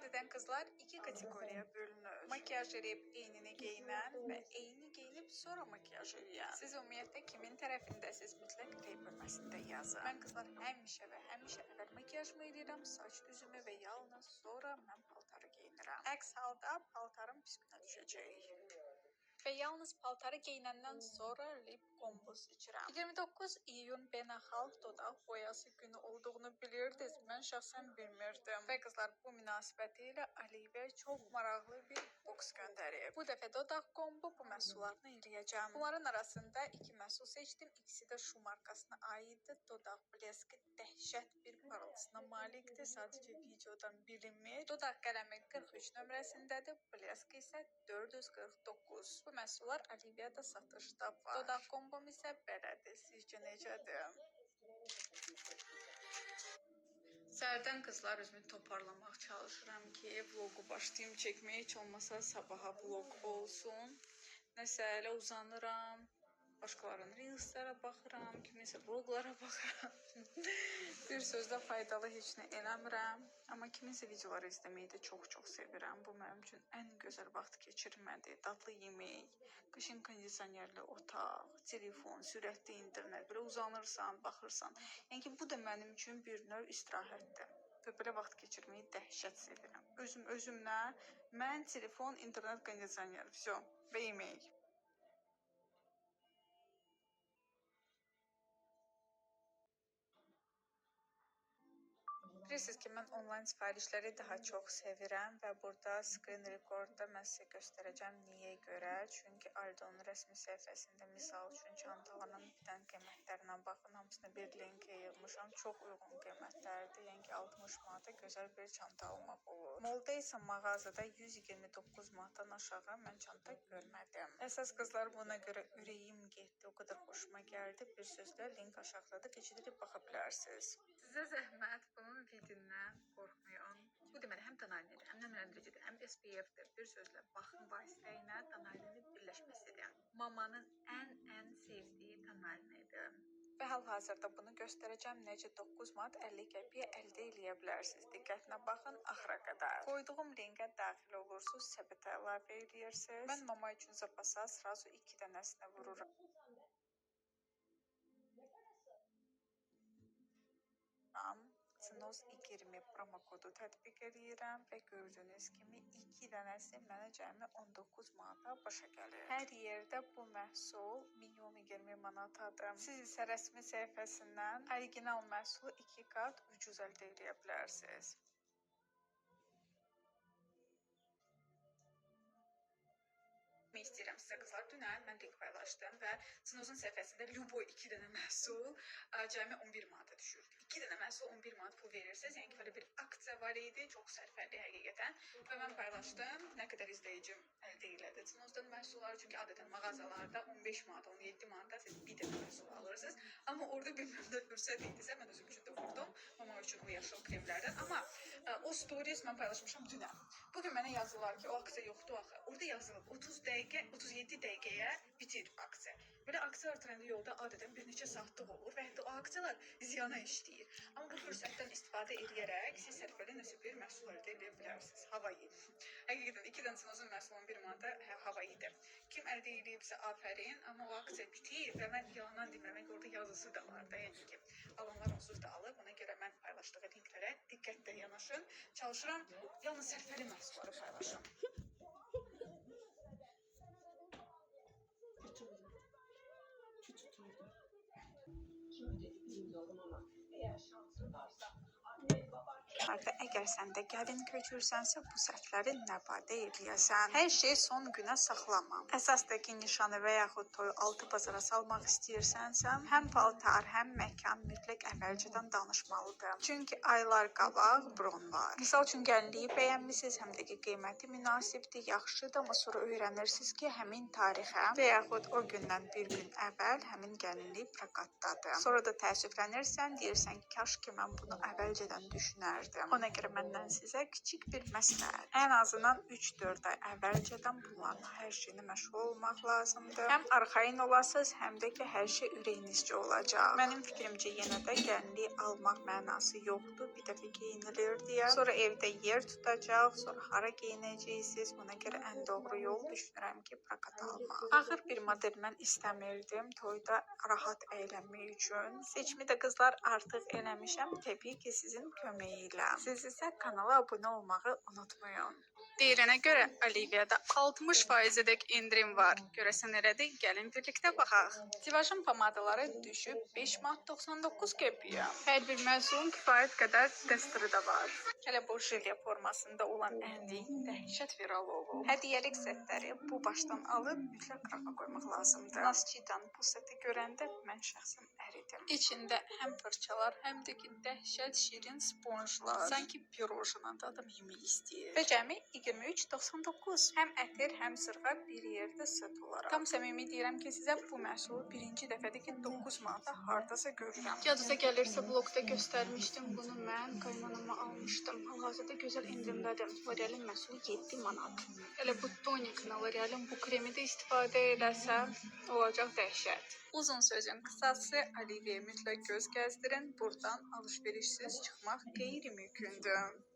Adeten kızlar iki kategoriye bölünür. Makyaj edip eynini giyinen ve eyni giyinip sonra makyaj edən. Siz ümumiyyətlə kimin tərəfindəsiniz? Mütləq qeyd bölməsində yazın. Mən qızlar həmişə və həmişə əvvəl makyajımı edirəm, saç düzümü və yalnız sonra mən paltarı geyinirəm. Əks halda paltarım pis günə düşəcək. Ve yalnız paltarı giyinenden sonra lip combo seçirəm. 29 iyun beynəlxalq dodaq boyası günü olduğunu bilirdiniz. Mən şəxsən bilmirdim. Və qızlar bu münasibətilə Olivia çox maraqlı bir boks göndərib. Bu dəfə dodaq combo bu məhsullarını eləyəcəm. Bunların arasında iki məhsul seçdim. İkisi də şu markasına aiddir. Dodaq bleski dəhşət bir parıltısına malikdir. Sadəcə videodan bilinmir. Dodaq qələmi 43 nömrəsindədir. Bleski isə 449. Bu məhsullar Olivia'da satışda var. Dodaq kombom isə belədir. Sizcə necədir? Səhərdən qızlar özümü toparlamaq çalışıram ki, vlogu başlayım çəkməyə, heç olmasa sabaha vlog olsun. Nəsə elə uzanıram. Başqalarının reelslərə baxıram, kiminsə vloglara baxıram. Bir sözlə faydalı heç nə eləmirəm. Amma kiminsə videoları izləməyi də çox sevirəm. Bu mənim üçün ən gözəl vaxt keçirmədir. Dadlı yemək, qışın kondisionerli otaq, telefon, sürətli internet, belə uzanırsan, baxırsan. Yəni ki, bu da mənim üçün bir növ istirahətdir. Və belə vaxt keçirməyi dəhşət sevirəm. Özümlə, mən, telefon, internet, kondisioner, vəsə və yemək. Bilirsiniz ki, mən onlayn sifarişləri daha çox sevirəm və burada screen recordda mən sizə göstərəcəm niyə görə. Çünki Aldonun rəsmi səhifəsində misal üçün çantaların bitən qiymətlərinə baxın, hamısına bir link yığmışam. Çox uyğun qiymətlərdir, yəni ki 60 manata gözəl bir çanta almaq olur. Molda isə mağazada 129 manatdan aşağı mən çanta görmədim. Əsas qızlar buna görə ürəyim getdi, o qədər xoşuma gəldi. Bir sözlə link aşağıda keçidib baxa bilərsiniz. Sizə zəhmət bunun videodan qorxmayın. Bu deməli həm tonalinidir, həm nəmləndiricidir, həm SPF-dir. Bir sözlə baxım vasitəylə tonalinin birləşməsidir. Mamanın ən sevdiyi tonalinidir. Və hal-hazırda bunu göstərəcəm necə 9 manat 50 qəpiyə əldə eləyə bilərsiniz. Diqqətlə baxın axıra qədər. Qoyduğum linkə daxil olursunuz, səbətə əlavə edirsiniz. Mən mama üçün zapasa sırası 2 dənəsini vururam. Snoz 20 promo kodu tətbiq edirəm və gördüyünüz kimi 2 dənəsi mənə cəmi 19 manata başa gəlir. Hər yerdə bu məhsul minimum 20 manatadır. Siz isə rəsmi səhifəsindən orijinal məhsulu 2 qat ucuz əldə edə bilərsiniz. İstəyirəm sizə qızlar, dünən mən link paylaşdım və Snozun səhifəsində Luboy 2 dənə məhsul cəmi 11 manata düşür. 2 dənə məhsul 11 manat pul verirsiniz, yəni ki, belə bir aksiya var idi, çox sərfəli həqiqətən və mən paylaşdım, nə qədər izləyicim əldə elədi Snozdan məhsulları, çünki adətən mağazalarda 15 manat, 17 manata siz bir dənə məhsul alırsınız, amma orada bilməm də fürsət idisə, mən özüm üçün də vurdum, mama üçün o yaşıl kremlərdən, amma o stories mən paylaşmışam dünən. Bugün mənə yazdılar ki, o aksiya yoxdur axı, orada yazılıb 37 dəqiqəyə bitir aksiya. Belə aksiyalar trendi yolda adətən bir neçə saatlıq olur və hətta o aksiyalar ziyana işləyir. Amma bu fürsətdən istifadə edərək siz sərfəli nəsə bir məhsul əldə edə bilərsiniz. Havayı. Həqiqətən 2 dənə Snozun məhsulu 11 manata havayıdır. Kim əldə edibsə afərin, amma o aksiya bitir və mən yalandan demirəm, orada yazısı da var da, yəni ki, alanlar onsuz da alır. Buna görə mən paylaşdığı linklərə diqqətlə yanaşın. Çalışıram, yalnız sərfəli məhsulları paylaşım. Küçük oldu. Kim ödedi bilmiyorum ama eğer şansın varsa anne baba... Əgər sən də gəlin köçürsənsə, bu səhvləri nə badə eləyəsən. Hər şey son günə saxlama. Əsasdakı nişanı və yaxud toyu altı bazara salmaq istəyirsənsə, həm paltar, həm məkan mütləq əvvəlcədən danışmalıdır. Çünki aylar qabaq bron var. Misal üçün gəlinliyi bəyənmisiniz, həm də ki, qiyməti münasibdir, yaxşıdır, amma sonra öyrənirsiniz ki, həmin tarixə və yaxud o gündən bir gün əvvəl həmin gəlinlik prokatdadır. Sonra da təəssüflənirsən, deyirsən ki, kaş ki, mən bunu əvvəlcədən düşünərdim. Ona görə görə məndən sizə kiçik bir məsləhət. Ən azından 3-4 ay əvvəlcədən bunlarla hər şeyini məşğul olmaq lazımdır. Həm arxayın olasınız, həm də ki, hər şey ürəyinizcə olacaq. Mənim fikrimcə yenə də gəlinlik almaq mənası yoxdur. Bir dəfə geyinilir deyə. Sonra evdə yer tutacaq, sonra hara geyinəcəksiniz. Ona görə ən doğru yol düşünürəm ki, prakat almaq. Ağır bir model mən istəmirdim. Toyda rahat əylənmək üçün. Seçimi də qızlar artıq eləmişəm. Təbii ki, sizin köməyi ilə. Siz isə kanala abunə olmağı unutmayın. Deyilənə görə Olivia'da 60%-dək indirim var. Görəsən elədir? Gəlin birlikdə baxaq. Tivajın pomadaları düşüb 5 manat 99 qəpiyə. Hər bir məhsulun kifayət qədər testeri də var. Hələ bu jilya formasında olan ənlik dəhşət viral olub. Hədiyyəlik setləri bu başdan alıb mütləq rafa qoymaq lazımdır. Nasçidan bu seti görəndə mən şəxsən əridim. İçində həm fırçalar, həm də ki dəhşət şirin sponjlar. Sanki pirojnadan adam yemək istəyir. Və cəmi 23.99. Həm ətir, həm sırğa bir yerdə set olaraq. Tam səmimi deyirəm ki, sizə bu məhsulu birinci dəfədə ki 9 manata hardasa görürəm. Yadınıza gəlirsə, blogda göstərmişdim. Bunu mən qaynanama almışdım. Hal-hazırda gözəl indirimdədir. L'Oreal'in məhsulu 7 manat. Elə bu toniklə L'Oreal'in bu kremi də istifadə edəsəm, olacaq dəhşət. Uzun sözün qısası, Olivia'ya mütləq göz gəzdirin. Buradan alışverişsiz çıxmaq qeyri-mümkündür.